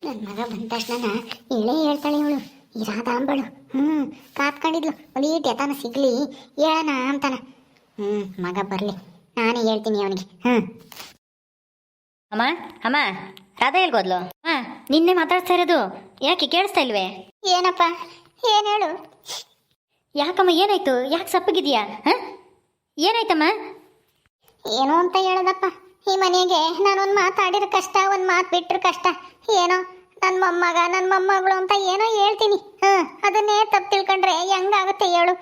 ನನ್ನ ಮಗ ಬಂದ ತಕ್ಷಣ ಹೇಳೇ ಹೇಳ್ತಾಳೆ ಇವಳು ಈ ರಾಧಾಂಬಳು. ಕಾತ್ಕೊಂಡಿದ್ಲು ಒಂದು ಈಟ್ ಯತನ ಸಿಗ್ಲಿ ಹೇಳೋಣ ಅಂತಾನ. ಮಗ ಬರಲಿ, ನಾನೇ ಹೇಳ್ತೀನಿ ಅವನಿಗೆ. ಅಮ್ಮ ಅಮ್ಮ, ರಾಧಾ ಎಲ್ಗೋದ್ಲು? ನಿನ್ನೆ ಮಾತಾಡ್ತಾ ಇರೋದು ಯಾಕೆ ಕೇಳಿಸ್ತಾ ಇಲ್ವೇ? ಏನಪ್ಪ, ಏನು ಹೇಳು. ಯಾಕಮ್ಮ, ಏನಾಯ್ತು? ಯಾಕೆ ಸಪ್ಪಗಿದೆಯಾ? ಏನಾಯ್ತಮ್ಮ? ಏನು ಅಂತ ಹೇಳೋದಪ್ಪ, ಈ ಮನೆಗೆ ನಾನೊಂದು ಮಾತಾಡಿರೋ ಕಷ್ಟ, ಒಂದು ಮಾತು ಬಿಟ್ಟರು ಕಷ್ಟ. ಏನೋ ನನ್ನ ಮೊಮ್ಮಗ ನನ್ನ ಮೊಮ್ಮಗಳು ಅಂತ ಏನೋ ಹೇಳ್ತೀನಿ. ಅದನ್ನೇ ತಪ್ಪು ತಿಳ್ಕೊಂಡ್ರೆ ಹೆಂಗಾಗುತ್ತೆ ಹೇಳು?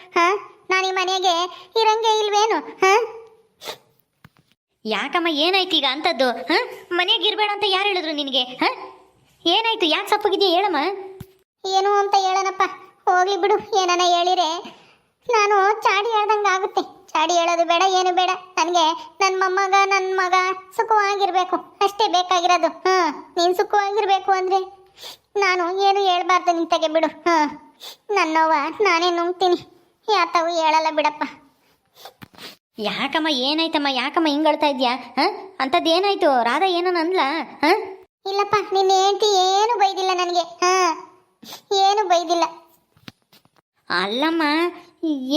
ನಾನು ಈ ಮನೆಗೆ ಇರಂಗೆ ಇಲ್ವೇನು? ಯಾಕಮ್ಮ, ಏನಾಯ್ತು ಈಗ ಅಂಥದ್ದು? ಮನೆಗೆ ಇರಬೇಡ ಅಂತ ಯಾರು ಹೇಳಿದ್ರು ನಿನಗೆ? ಏನಾಯ್ತು? ಯಾಕೆ ಸಪ್ಪಗಿದೆಯಾ ಹೇಳಮ್ಮ. ಏನು ಅಂತ ಹೇಳೋಣಪ್ಪ, ಹೋಗ್ಲಿ ಬಿಡು. ಏನಾನ ಹೇಳಿರೆ ನಾನು ಚಾಡಿ ಹೇಳ್ದಂಗೆ ಆಗುತ್ತೆ. ಚಾಡಿ ಹೇಳೋದು ಬೇಡ, ಏನು ಬೇಡ. ನನಗೆ ನನ್ನ ಮೊಮ್ಮಗ ನನ್ನ ಮಗ ಸುಖವಾಗಿರ್ಬೇಕು, ಅಷ್ಟೇ ಬೇಕಾಗಿರೋದು. ನೀನು ಸುಖವಾಗಿರ್ಬೇಕು ಅಂದರೆ ನಾನು ಏನು ಹೇಳ್ಬಾರ್ದು, ನಿಂತಾಗೆ ಬಿಡು. ನನ್ನವ್ವ ನಾನೇ ನುಂಗ್ತೀನಿ, ಯಾತವು ಹೇಳಲ್ಲ ಬಿಡಪ್ಪ. ಯಾಕಮ್ಮ, ಏನಾಯ್ತಮ್ಮ? ಯಾಕಮ್ಮ ಹಿಂಗೆ ಅಳ್ತಾ ಇದೆಯಾ? ಅಂಥದ್ದು ಏನಾಯ್ತು? ರಾಧಾ ಏನೋ ಅಂದ್ಲಾ? ಇಲ್ಲಪ್ಪ, ನಿನ್ನ ಹೆಂಡತಿ ಏನು ಬೈದಿಲ್ಲ ನನಗೆ. ಏನು ಬೈದಿಲ್ಲ. ಅಲ್ಲಮ್ಮ,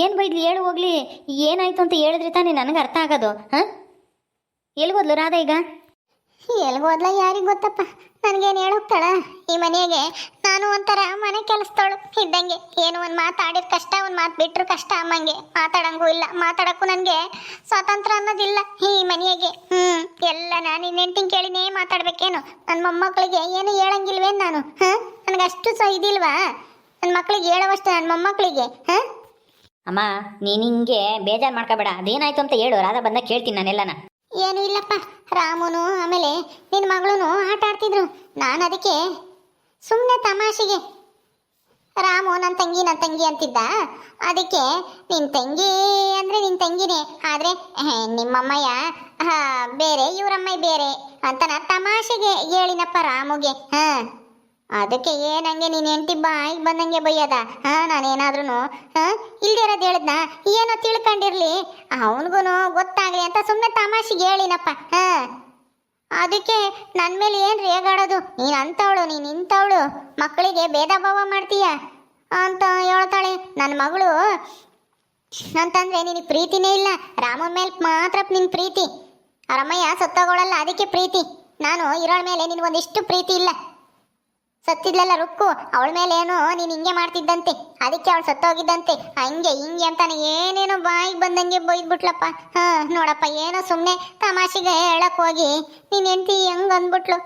ಏನು ಬೈದ್ಲಿ ಹೇಳು ಹೋಗ್ಲಿ. ಏನಾಯ್ತು ಅಂತ ಹೇಳಿದ್ರೆ ತಾನೇ ನನಗೆ ಅರ್ಥ ಆಗೋದು. ಎಲ್ಗೋದ್ಲು ರಾಧಾ ಈಗ? ಎಲ್ಗೋದ್ಲ ಯಾರಿಗೆ ಗೊತ್ತಪ್ಪ. ನನಗೇನು ಹೇಳೋಗ್ತಾಳ ಈ ಮನೆಗೆ? ನಾನು ಒಂಥರ ಮನೆ ಕೆಲಸದವಳು ಇದ್ದಂಗೆ. ಏನು ಒಂದು ಮಾತಾಡಿದ ಕಷ್ಟ, ಒಂದು ಮಾತು ಬಿಟ್ಟರು ಕಷ್ಟ ಅಮ್ಮಂಗೆ. ಮಾತಾಡಂಗೂ ಇಲ್ಲ, ಮಾತಾಡೋಕ್ಕೂ ನನಗೆ ಸ್ವಾತಂತ್ರ್ಯ ಅನ್ನೋದಿಲ್ಲ ಈ ಮನೆಗೆ. ಎಲ್ಲ ನಾನು ನಿನ್ನ ಹೆಂಡ್ತಿನ ಕೇಳಿನೇ ಮಾತಾಡ್ಬೇಕೇನು? ನನ್ನ ಮೊಮ್ಮಕ್ಕಳಿಗೆ ಏನು ಹೇಳಂಗಿಲ್ವೇನು ನಾನು? ನನಗಷ್ಟು ಇದಿಲ್ವಾ ನನ್ನ ಮಕ್ಕಳಿಗೆ ಹೇಳೋವಷ್ಟು, ನನ್ನ ಮೊಮ್ಮಕ್ಕಳಿಗೆ? ಅಮ್ಮ, ನೀನು ಹಿಂಗೆ ಬೇಜಾರು ಮಾಡ್ಕೋಬೇಡ. ಅದೇನಾಯ್ತು ಅಂತ ಹೇಳು, ರಾಧಾ ಬಂದಾಗ ಕೇಳ್ತೀನಿ ನಾನೆಲ್ಲನ. ಏನು ಇಲ್ಲಪ್ಪ, ರಾಮುನು ಆಮೇಲೆ ನಿನ್ನ ಮಗಳೂ ಆಟ ಆಡ್ತಿದ್ರು. ನಾನು ಅದಕ್ಕೆ ಸುಮ್ಮನೆ ತಮಾಷೆಗೆ ರಾಮು ನನ್ನ ತಂಗಿ ಅಂತಿದ್ದ. ಅದಕ್ಕೆ ನಿನ್ನ ತಂಗಿ ಅಂದರೆ ನಿನ್ನ ತಂಗಿನೇ, ಆದರೆ ನಿಮ್ಮಮ್ಮಯ್ಯ ಬೇರೆ, ಇವರಮ್ಮಯ್ಯ ಬೇರೆ ಅಂತ ನಾನು ತಮಾಷೆಗೆ ಹೇಳಿನಪ್ಪ ರಾಮುಗೆ. ಅದಕ್ಕೆ ಏನಂಗೆ ನೀನು ಹೆಂಡತಿ ಬಾಯಿಗೆ ಬಂದಂಗೆ ಬೈಯದ? ನಾನೇನಾದ್ರೂ ಇಲ್ದಿರೋದು ಹೇಳಿದ್ನ? ಏನೋ ತಿಳ್ಕೊಂಡಿರ್ಲಿ, ಅವನಿಗೂ ಗೊತ್ತಾಗಲಿ ಅಂತ ಸುಮ್ಮನೆ ತಮಾಷೆಗೆ ಹೇಳಿನಪ್ಪ. ಅದಕ್ಕೆ ನನ್ನ ಮೇಲೆ ಏನು ರೇಗಾಡೋದು? ನೀನು ಅಂಥವಳು, ನೀನು ಇಂಥವಳು, ಮಕ್ಕಳಿಗೆ ಭೇದ ಭಾವ ಮಾಡ್ತೀಯ ಅಂತ ಹೇಳ್ತಾಳೆ ನನ್ನ ಮಗಳು. ಅಂತಂದರೆ ನಿನಗೆ ಪ್ರೀತಿನೇ ಇಲ್ಲ. ರಾಮನ ಮೇಲೆ ಮಾತ್ರ ನಿನ್ನ ಪ್ರೀತಿ. ರಮಯ್ಯ ಸತ್ತೋಗೋಳಲ್ಲ, ಅದಕ್ಕೆ ಪ್ರೀತಿ. ನಾನು ಇರೋಳ ಮೇಲೆ ನಿನಗೊಂದಿಷ್ಟು ಪ್ರೀತಿ ಇಲ್ಲ. ಸತ್ತಿದ್ಲಲ್ಲ ರುಕ್ಕು, ಅವಳ ಮೇಲೆ ಏನು ನೀನು ಹಿಂಗೆ ಮಾಡ್ತಿದ್ದಂತೆ, ಅದಕ್ಕೆ ಅವಳು ಸತ್ತೋಗಿದ್ದಂತೆ. ಹಂಗೆ ಹಿಂಗೆ ಅಂತಾನೆ ಏನೇನೋ ಬಾಯಿಗೆ ಬಂದಂಗೆ ಬೈದ್ಬಿಟ್ಲಪ್ಪ. ನೋಡಪ್ಪ, ಏನೋ ಸುಮ್ಮನೆ ತಮಾಷೆಗೆ ಹೇಳಕ್ ಹೋಗಿ ನೀನು ಹೆಂಡ್ತಿ ಹೆಂಗೆ ಅಂದ್ಬಿಟ್ಲು.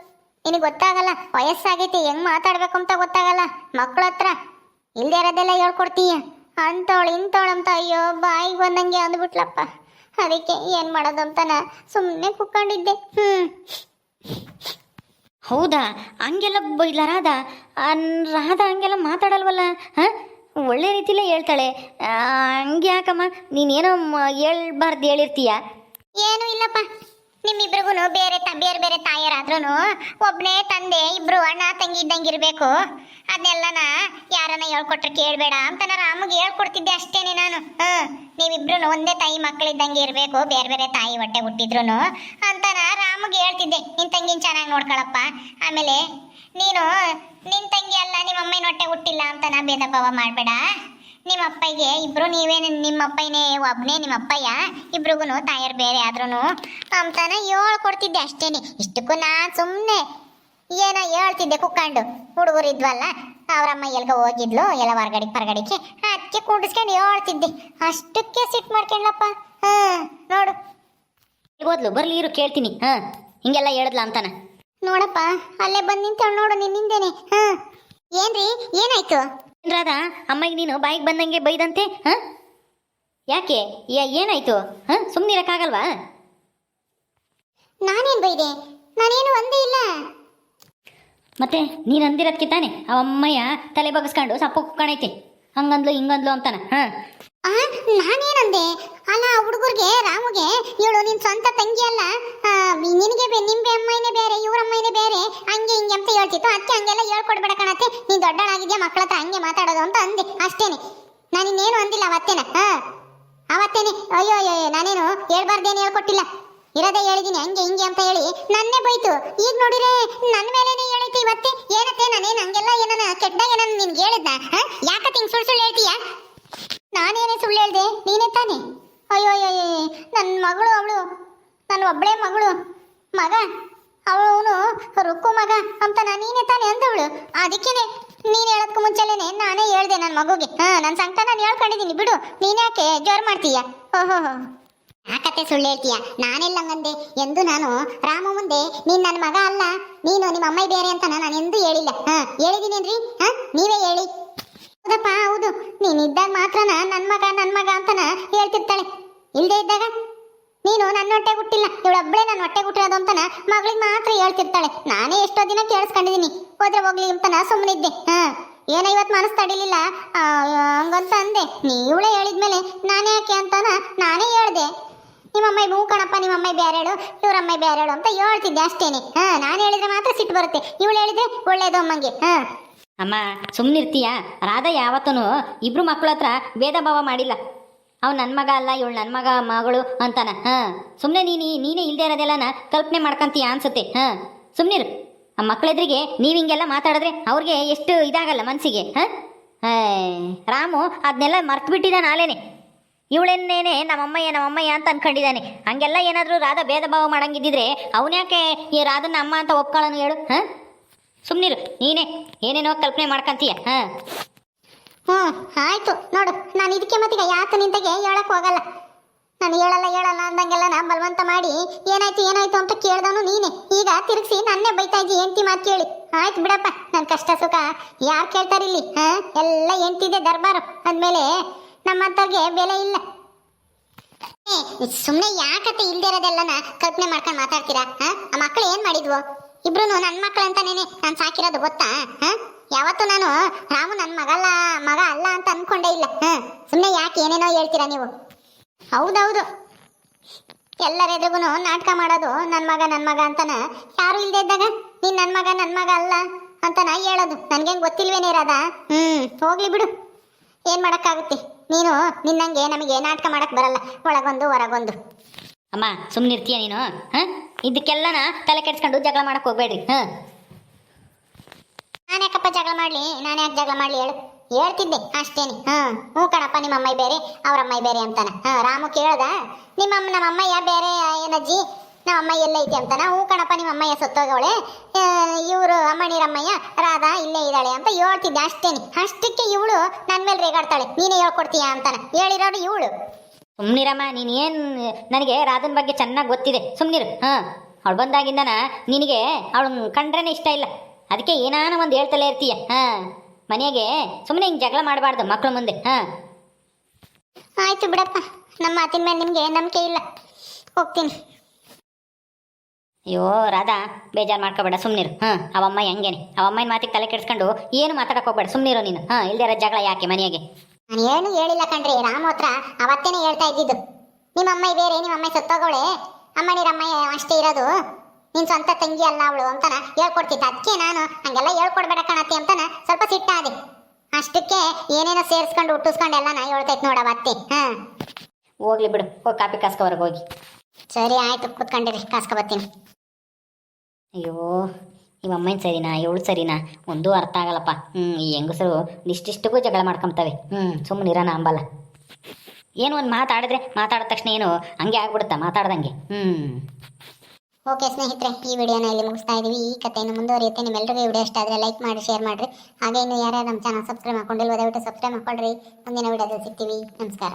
ನಿನಗೆ ಗೊತ್ತಾಗಲ್ಲ, ವಯಸ್ಸಾಗೈತಿ, ಹೆಂಗೆ ಮಾತಾಡ್ಬೇಕು ಅಂತ ಗೊತ್ತಾಗಲ್ಲ. ಮಕ್ಳ ಹತ್ರ ಇಲ್ದೇ ಇರೋದೆಲ್ಲ ಹೇಳ್ಕೊಡ್ತೀಯ. ಅಂಥವಳು ಇಂಥವಳು ಅಂತ ಅಯ್ಯೋ ಬಾಯಿಗೆ ಬಂದಂಗೆ ಅಂದ್ಬಿಟ್ಲಪ್ಪ. ಅದಕ್ಕೆ ಏನು ಮಾಡೋದು ಅಂತಾನ ಸುಮ್ಮನೆ ಕುತ್ಕೊಂಡಿದ್ದೆ. ಹೌದಾ? ಹಂಗೆಲ್ಲ ಬೈದ್ಲ ರಾಧಾ? ರಾಧಾ ಹಂಗೆಲ್ಲ ಮಾತಾಡಲ್ವಲ್ಲ? ಒಳ್ಳೆ ರೀತಿಲೇ ಹೇಳ್ತಾಳೆ. ಹಂಗೆ ಯಾಕಮ್ಮ, ನೀನೇನೋ ಹೇಳ್ಬಾರ್ದು ಹೇಳಿರ್ತೀಯ? ಏನೂ ಇಲ್ಲಪ್ಪ, ನಿಮ್ಮಿಬ್ರಿಗೂ ಬೇರೆ ಬೇರೆ ತಾಯರಾದ್ರೂ ಒಬ್ಬನೇ ತಂದೆ, ಇಬ್ರು ಅಣ್ಣ ತಂಗಿ ಇದ್ದಂಗೆ ಇರಬೇಕು. ಅದನ್ನೆಲ್ಲನ ಯಾರನ್ನ ಹೇಳ್ಕೊಟ್ರೆ ಕೇಳಬೇಡ ಅಂತ ನಾನು ರಾಮಗೆ ಹೇಳ್ಕೊಡ್ತಿದ್ದೆ ಅಷ್ಟೇನೆ ನಾನು. ನೀವಿಬ್ರು ಒಂದೇ ತಾಯಿ ಮಕ್ಕಳಿದ್ದಂಗೆ ಇರಬೇಕು, ಬೇರೆ ಬೇರೆ ತಾಯಿ ಹೊಟ್ಟೆ ಹುಟ್ಟಿದ್ರು ಅಂತ ರಾಮಗೆ ಹೇಳ್ತಿದ್ದೆ. ನಿನ್ನ ತಂಗಿನ ಚೆನ್ನಾಗಿ ನೋಡ್ಕೊಳಪ್ಪ. ಆಮೇಲೆ ನೀನು ನಿನ್ನ ತಂಗಿ ಅಲ್ಲ, ನಿಮ್ಮ ಅಮ್ಮನ ಹೊಟ್ಟೆ ಹುಟ್ಟಿಲ್ಲ ಅಂತ ಭೇದ ಭಾವ ಮಾಡಬೇಡ. ನಿಮ್ಮ ಅಪ್ಪಯ್ಯಗೆ ಇಬ್ರು ನೀವೇನು, ನಿಮ್ಮ ಅಪ್ಪಯ್ಯನೇ ಒಬ್ಬನೇ ನಿಮ್ಮ ಅಪ್ಪಯ್ಯ, ಇಬ್ರಿಗೂ ತಾಯರು ಬೇರೆ ಆದ್ರೂ ಅಂತಾನ ಹೇಳ್ಕೊಡ್ತಿದ್ದೆ ಅಷ್ಟೇನೆ. ಇಷ್ಟಕ್ಕೂ ನಾನು ಸುಮ್ಮನೆ ಏನೋ ಹೇಳ್ತಿದ್ದೆ ಕುಕ್ಕೊಂಡು. ಹುಡುಗರು ಇದ್ವಲ್ಲ, ಅವರಮ್ಮ ಎಲ್ಗ ಹೋಗಿದ್ಲು ಎಲ್ಲ ಹೊರಗಡಿಕೆ, ಅದಕ್ಕೆ ಕೂಡಿಸ್ಕೊಂಡು ಹೇಳ್ತಿದ್ದೆ. ಅಷ್ಟಕ್ಕೆ ಸಿಟ್ಟು ಮಾಡ್ಕೊಂಡ್ಲಪ್ಪ. ನೋಡು, ಹೋದ್ಲು, ಬರ್ಲಿ ಇರು ಕೇಳ್ತೀನಿ. ಹಿಂಗೆಲ್ಲ ಹೇಳಿದ್ಲ ಅಂತಾನ. ನೋಡಪ್ಪ, ಅಲ್ಲೇ ಬಂದು ನಿಂತೇಳು ನೋಡು, ನಿನ್ನಿಂದೇನೆ. ಏನ್ರಿ, ಏನಾಯ್ತು? ರಾಧಾ, ಅಮ್ಮಗೆ ನೀನು ಬಾಯಿಗೆ ಬಂದಂಗೆ ಬೈದಂತೆ? ಯಾಕೆ? ಏನಾಯ್ತು? ಸುಮ್ಮನಿರಕ್ಕಾಗಲ್ವಾ? ನಾನೇನು ಬೈದೆ? ನಾನೇನು ಒಂದೇ ಇಲ್ಲ. ಮತ್ತೆ ನೀನು ಅಂದಿರೋದಕ್ಕೆ ತಾನೆ ಅವಮ್ಮಯ್ಯ ತಲೆ ಬಗ್ಸ್ಕೊಂಡು ಸಪ್ಪು ಕುಕ್ಕಣೈತಿ, ಹಂಗಂದ್ಲು ಹಿಂಗಂದ್ಲು ಅಂತಾನ. ನಾನೇನಂದೆ? ಅಲ್ಲ, ಹುಡುಗರಿಗೆ ರಾಮುಗೆ ಇವಳು ನಿನ್ ಸ್ವಂತ ತಂಗಿ ಅಲ್ಲ, ನಿನಗೆ ನಿಂಬೆ ಅಮ್ಮನೇ ಬೇರೆ, ಇವ್ರ ಅಮ್ಮನೇ ಬೇರೆ, ಹಂಗೆ ಹಿಂಗೆ ಅಂತ ಹೇಳ್ತಿತ್ತು. ಅದಕ್ಕೆ ಹಂಗೆಲ್ಲ ಹೇಳ್ಕೊಡ್ಬೇಡ ಕಣತ್ತೆ, ನೀನ್ ದೊಡ್ಡಳಾಗಿದ್ಯಾ, ಮಕ್ಕಳ ಹತ್ರ ಹಂಗೆ ಮಾತಾಡೋದು ಅಂತ ಅಂದೆ ಅಷ್ಟೇನೆ. ನಾನಿನ್ನೇನು ಅಂದಿಲ್ಲ ಅವತ್ತೇನೆ. ಅವತ್ತೇನೆ ಅಯ್ಯೋ ಅಯ್ಯೋ, ನಾನೇನು ಹೇಳ್ಬಾರ್ದೇನು ಹೇಳ್ಕೊಟ್ಟಿಲ್ಲ, ಇರೋದೇ ಹೇಳಿದೀನಿ ಹಂಗೆ ಹಿಂಗೆ ಅಂತ ಹೇಳಿ ನನ್ನೇ ಬೈತು. ಈಗ ನೋಡಿದ್ರೆ ನನ್ನ ಮೇಲೇನೆ ಹೇಳೈತಿ ಇವತ್ತೆ. ಏನಂತ ನೀನ್ ಹಂಗೆಲ್ಲ ಏನನ ಕೆಟ್ಟದಾಗ ಏನನ ನಿನ್ಗೆ ಹೇಳಿದ್ನ ಯಾಕತ್ತೆ ಹಿಂಗ್ ಸುಳ್ಳು ಸುಳ್ಳು ಹೇಳ್ತೀಯ? ನಾನೇನೇ ಸುಳ್ಳು ಹೇಳ್ದೆ? ನೀನೇ ತಾನೆ. ಅಯ್ಯೋ ಅಯ್ಯೋ ನನ್ನ ಮಗಳು, ಅವಳು ನನ್ನ ಒಬ್ಬಳೇ ಮಗಳು, ಮಗ ಅವನು ರುಕ್ಕು ಮಗ ಅಂತ ನೀನೇ ತಾನೆ ಅಂದವಳು. ಅದಕ್ಕೇನೆ ನೀನ್ ಹೇಳೋದಕ್ಕೂ ಮುಂಚೆಲೇನೆ ನಾನೇ ಹೇಳ್ದೆ ನನ್ನ ಮಗುಗೆ. ನನ್ನ ಸಂಕಟ ನಾನು ಹೇಳ್ಕೊಂಡಿದ್ದೀನಿ ಬಿಡು, ನೀನ್ಯಾಕೆ ಜೋರ್ ಮಾಡ್ತೀಯ? ಓಹೋ ಯಾಕತ್ತೆ ಸುಳ್ಳು ಹೇಳ್ತೀಯ? ನಾನೆಲ್ಲ ಹಂಗಂದೆ? ಎಂದು ನಾನು ರಾಮು ಮುಂದೆ ನೀನ್ ನನ್ನ ಮಗ ಅಲ್ಲ, ನೀನು ನಿಮ್ಮ ಅಮ್ಮ ಬೇರೆ ಅಂತ ನಾನು ಎಂದೂ ಹೇಳಿಲ್ಲ. ಹೇಳಿದೀನೇನ್ರಿ? ನೀವೇ ಹೇಳಿ. ಹೌದಪ್ಪ ಹೌದು, ನೀನ್ ಇದ್ದಾಗ ಮಾತ್ರನ ನನ್ನ ಮಗ ಅಂತನ ಹೇಳ್ತಿರ್ತಾಳೆ. ಇಲ್ದೇ ಇದ್ದಾಗ ನೀನು ನನ್ನ ಹೊಟ್ಟೆ ಹುಟ್ಟಿಲ್ಲ, ಇವಳೊಬ್ಬಳೇ ನನ್ನ ಹೊಟ್ಟೆ ಹುಟ್ಟಿರೋದು ಅಂತನ ಮಗಳಿಗೆ ಮಾತ್ರ ಹೇಳ್ತಿರ್ತಾಳೆ. ನಾನೇ ಎಷ್ಟೋ ದಿನ ಕೇಳಿಸ್ಕೊಂಡಿದೀನಿ, ಹೋದ್ರೆ ಹೋಗ್ಲಿ ಅಂತನ ಸುಮ್ಮನಿದ್ದೆ. ಏನೋ ಇವತ್ತು ಮನಸ್ಸು ತಡಿಲಿಲ್ಲ ಹಂಗಂತ ಅಂದೆ. ನೀವಳೇ ಹೇಳಿದ್ಮೇಲೆ ನಾನೇ ಯಾಕೆ ಅಂತಾನ ನಾನೇ ಹೇಳ್ದೆ. ನಿಮ್ಮಮ್ಮ ಹೂ ಕಣಪ್ಪ, ನಿಮ್ಮಮ್ಮ ಬೇರೆಳು, ಇವ್ರಮ್ಮ ಬೇರೆಳು ಅಂತ ಹೇಳ್ತಿದ್ದೆ ಅಷ್ಟೇನೆ. ನಾನು ಹೇಳಿದ್ರೆ ಮಾತ್ರ ಸಿಟ್ಟು ಬರುತ್ತೆ, ಇವಳು ಹೇಳಿದ್ರೆ ಒಳ್ಳೇದು ಅಮ್ಮಂಗೆ. ಅಮ್ಮ ಸುಮ್ಮನಿರ್ತೀಯ? ರಾಧಾ ಯಾವತ್ತೂ ಇಬ್ರು ಮಕ್ಕಳ ಹತ್ರ ಭೇದ ಭಾವ ಮಾಡಿಲ್ಲ. ಅವ್ ನನ್ನ ಮಗ ಅಲ್ಲ, ಇವಳು ನನ್ನ ಮಗಳು ಅಂತಾನ. ಸುಮ್ಮನೆ ನೀನೇ ಇಲ್ದೇ ಇರೋದೆಲ್ಲನ ಕಲ್ಪನೆ ಮಾಡ್ಕೊಂತೀಯ ಅನ್ಸುತ್ತೆ. ಸುಮ್ಮನಿರು. ಆ ಮಕ್ಕಳೆದ್ರಿಗೆ ನೀವು ಹಿಂಗೆಲ್ಲ ಮಾತಾಡಿದ್ರೆ ಅವ್ರಿಗೆ ಎಷ್ಟು ಇದಾಗಲ್ಲ ಮನಸ್ಸಿಗೆ. ರಾಮು ಅದನ್ನೆಲ್ಲ ಮರ್ತು ಬಿಟ್ಟಿದ್ದಾನೆ ಆಲೇನೆ. ಇವಳೆನ್ನೇನೆ ನಮ್ಮಮ್ಮಯ್ಯ ಅಂತ ಅನ್ಕೊಂಡಿದ್ದಾನೆ. ಹಂಗೆಲ್ಲ ಏನಾದರೂ ರಾಧಾ ಭೇದ ಭಾವ ಮಾಡಂಗಿದ್ದಿದ್ರೆ ಅವನ್ಯಾಕೆ ಈ ರಾಧನ್ನ ಅಮ್ಮ ಅಂತ ಒಪ್ಕೊಳ್ಳೋನು ಹೇಳು? ಸುಮ್ಮನಿರು, ನೀನೇ ಏನೇನೋ ಕಲ್ಪನೆ ಮಾಡ್ಕೊಂತೀಯ. ಆಯ್ತು ನೋಡು, ನಾನು ಇದಕ್ಕೆ ಮತ್ತೀಗ ಯಾಕೆ ನಿಂತಾಗೆ ಹೇಳಕ್ ಹೋಗಲ್ಲ. ನಾನು ಹೇಳಲ್ಲ ಅಂದಂಗೆಲ್ಲ ನಾ ಬಲವಂತ ಮಾಡಿ ಏನಾಯ್ತು ಅಂತ ಕೇಳ್ದವನು ನೀನೆ. ಈಗ ತಿರುಗಿಸಿ ನನ್ನೇ ಬೈತಾ ಇದ್ದಿ ಹೆಂಡತಿ ಮಾತು ಕೇಳಿ. ಆಯ್ತು ಬಿಡಪ್ಪ, ನನ್ನ ಕಷ್ಟ ಸುಖ ಯಾರು ಕೇಳ್ತಾರಿಲ್ಲಿ? ಎಲ್ಲ ಹೆಂಡ್ತಿದೆ ದರ್ಬಾರು ಅಂದಮೇಲೆ ನಮ್ಮಂತವ್ರಿಗೆ ಬೆಲೆ ಇಲ್ಲ. ಸುಮ್ಮನೆ ಯಾಕತ್ತೆ ಇಲ್ದೇ ಇರೋದೆಲ್ಲನ ಕಲ್ಪನೆ ಮಾಡ್ಕೊಂಡು ಮಾತಾಡ್ತೀರಾ? ಆ ಮಕ್ಕಳು ಏನ್ ಮಾಡಿದ್ವು? ಇಬ್ರು ನನ್ನ ಮಕ್ಕಳು ಅಂತಾನೇನೆ ನಾನು ಸಾಕಿರೋದು ಗೊತ್ತಾ? ಯಾವತ್ತು ನಾನು ರಾಮು ನನ್ನ ಮಗ ಅಲ್ಲ ಅಂತ ಅನ್ಕೊಂಡೇ ಇಲ್ಲ. ಸುಮ್ಮನೆ ಯಾಕೆ ಏನೇನೋ ಹೇಳ್ತೀರಾ ನೀವು? ಹೌದೌದು, ಎಲ್ಲರೆದ್ರಿಗೂ ನಾಟಕ ಮಾಡೋದು ನನ್ನ ಮಗ ಅಂತಾನ. ಯಾರು ಇಲ್ದೇ ಇದ್ದಾಗ ನೀನ್ ನನ್ನ ಮಗ ಅಲ್ಲ ಅಂತಾನ ಹೇಳೋದು. ನನ್ಗೇನು ಗೊತ್ತಿಲ್ವೇನೇ ರಾಧಾ? ಹೋಗ್ಲಿ ಬಿಡು, ಏನ್ ಮಾಡಕ್ಕಾಗುತ್ತೆ? ನೀನು ನಿನ್ನಂಗೆ ನಮಗೆ ನಾಟಕ ಮಾಡಕ್ ಬರಲ್ಲ, ಒಳಗೊಂದು ಹೊರಗೊಂದು. ಅಮ್ಮ ಸುಮ್ಮನಿರ್ತೀಯ ನೀನು? ಇದಕ್ಕೆಲ್ಲನ ತಲೆ ಕೆಡ್ಸ್ಕೊಂಡು ಜಗಳ ಮಾಡಕ್ ಹೋಗ್ಬೇಡ್ರಿ. ನಾನು ಯಾಕಪ್ಪ ಜಗಳ ಮಾಡ್ಲಿ? ನಾನು ಯಾಕೆ ಜಗಳ ಮಾಡ್ಲಿ ಹೇಳು? ಹೇಳ್ತಿದ್ದೆ ಅಷ್ಟೇನೆ. ಹ್ಞೂ ಕಣಪ್ಪ, ನಿಮ್ಮ ಅಮ್ಮ ಬೇರೆ ಅವ್ರಮ್ಮ ಬೇರೆ ಅಂತಾನ. ರಾಮು ಕೇಳ್ದ, ನಮ್ಮ ಅಮ್ಮಯ್ಯ ಬೇರೆ ಏನಜ್ಜಿ, ನಮ್ಮ ಅಮ್ಮ ಎಲ್ಲ ಐತಿ ಅಂತಾನ. ಹ್ಞೂ ಕಣಪ್ಪ, ನಿಮ್ಮ ಅಮ್ಮಯ್ಯ ಸತ್ತೋಗವಳೆ, ಇವರು ಅಮ್ಮನೀರಮ್ಮಯ್ಯ ರಾಧಾ ಇಲ್ಲೇ ಇದ್ದಾಳೆ ಅಂತ ಹೇಳ್ತಿದ್ದೆ ಅಷ್ಟೇನೆ. ಅಷ್ಟಕ್ಕೆ ಇವಳು ನನ್ನ ಮೇಲೆ ರೇಗಾಡ್ತಾಳೆ, ನೀನೇ ಹೇಳ್ಕೊಡ್ತೀಯ ಅಂತಾನ. ಹೇಳಿರೋರು ಇವಳು. ಸುಮ್ಮನಿರಮ್ಮ, ನೀನೇನು ನನಗೆ ರಾಧನ್ ಬಗ್ಗೆ ಚೆನ್ನಾಗಿ ಗೊತ್ತಿದೆ, ಸುಮ್ಮನಿರು. ಅವಳು ಬಂದಾಗಿಂದನ ನಿನಗೆ ಅವಳು ಕಂಡ್ರೇನೆ ಇಷ್ಟ ಇಲ್ಲ, ಅದಕ್ಕೆ ಏನಾನ ಒಂದು ಹೇಳ್ತಲೇ ಇರ್ತೀಯ. ಮನೆಗೆ ಸುಮ್ಮನೆ ಹಿಂಗೆ ಜಗಳ ಮಾಡಬಾರ್ದು ಮಕ್ಕಳ ಮುಂದೆ. ಆಯ್ತು ಬಿಡಪ್ಪ, ನಮ್ಮ ಮಾತಿನ ಮೇಲೆ ನಿಮಗೆ ನಂಬಿಕೆ ಇಲ್ಲ, ಹೋಗ್ತೀನಿ. ಅಯ್ಯೋ ರಾಧಾ, ಬೇಜಾರು ಮಾಡ್ಕೋಬೇಡ, ಸುಮ್ಮನಿರು. ಅವಮ್ಮ ಹೆಂಗೇನೆ ಅವಮ್ಮನ ಮಾತಿಗೆ ತಲೆ ಕೆಡಿಸ್ಕೊಂಡು ಏನು ಮಾತಾಡಕ್ಕೆ ಹೋಗ್ಬೇಡ, ಸುಮ್ಮನಿರು ನೀನು. ಇಲ್ದೇ ಇರೋ ಜಗಳ ಯಾಕೆ ಮನೆಗೆ? ನಾನು ಏನು ಹೇಳಿಲ್ಲ ಕಣ್ರಿ, ರಾಮು ಹತ್ರ ಅವತ್ತೇನೆ ಹೇಳ್ತಾ ಇದ್ದಿದ್ದು. ನಿಮ್ಮ ಅಮ್ಮ ಬೇರೆ, ನಿಮ್ಮ ಅಮ್ಮ ಸತ್ತೋಗವಳೆ, ಅಮ್ಮನೀರಮ್ಮಯ್ಯ ಅಷ್ಟೇ ಇರೋದು, ನಿನ್ ಸ್ವಂತ ತಂಗಿ ಅಲ್ಲ ಅವಳು ಅಂತಾನ ಹೇಳ್ಕೊಡ್ತಿದ್ದ. ಅದಕ್ಕೆ ನಾನು ಹಂಗೆಲ್ಲ ಹೇಳ್ಕೊಡ್ಬೇಡ ಕಣತಿ ಅಂತಾನ ಸ್ವಲ್ಪ ಸಿಟ್ಟಾದೆ. ಅಷ್ಟಕ್ಕೆ ಏನೇನೋ ಸೇರಿಸ್ಕೊಂಡು ಹುಟ್ಟಿಸ್ಕೊಂಡು ಎಲ್ಲ ನಾ ಹೇಳ್ತೈತೆ ನೋಡವತ್ತೆ. ಹೋಗ್ಲಿ ಬಿಡು, ಹೋಗಿ ಕಾಪಿ ಕಾಸ್ಕೊವರೆಗೆ ಹೋಗಿ. ಸರಿ ಆಯ್ತು, ಕೂತ್ಕೊಂಡಿರಿ, ಕಾಸ್ಕೊಬತ್ತೀನಿ. ಅಯ್ಯೋ ಇವಮ್ಮನ ಸರಿನಾ ಇವಳು ಸರಿನಾ ಒಂದೂ ಅರ್ಥ ಆಗಲ್ಲಪ್ಪ. ಈ ಹೆಂಗಸರು ಇಷ್ಟಿಷ್ಟಕ್ಕೂ ಜಗಳ ಮಾಡ್ಕೊಂತವೆ. ಸುಮ್ಮನಿರೋಣ ಅಂಬಲ್ಲ. ಏನು ಒಂದು ಮಾತಾಡಿದ ತಕ್ಷಣ ಏನು ಹಂಗೆ ಆಗ್ಬಿಡುತ್ತಾ ಮಾತಾಡ್ದಂಗೆ. ಓಕೆ ಸ್ನೇಹಿತರೆ, ಈ ವಿಡಿಯೋನ ಇಲ್ಲಿ ಮುಗಿಸ್ತಾ ಇದೀವಿ. ಈ ಕಥೆಯನ್ನು ಮುಂದುವರಿಯುತ್ತೆ. ನಿಮ್ಮೆಲ್ಲರಿಗೂ ಈ ವಿಡಿಯೋ ಇಷ್ಟ ಆದರೆ ಲೈಕ್ ಮಾಡಿ, ಶೇರ್ ಮಾಡಿರಿ. ಹಾಗೆ ಇನ್ನು ಯಾರ್ಯಾರು ನಮ್ಮ ಚಾನಲ್ ಸಬ್ಸ್ಕ್ರೈಬ್ ಮಾಡ್ಕೊಂಡಿಲ್ವೋ ದಯವಿಟ್ಟು ಸಬ್ಸ್ಕ್ರೈಬ್ ಮಾಡ್ಕೊಳ್ರಿ. ಮುಂದಿನ ವಿಡಿಯೋದಲ್ಲಿ ಸಿಗ್ತೀವಿ. ನಮಸ್ಕಾರ.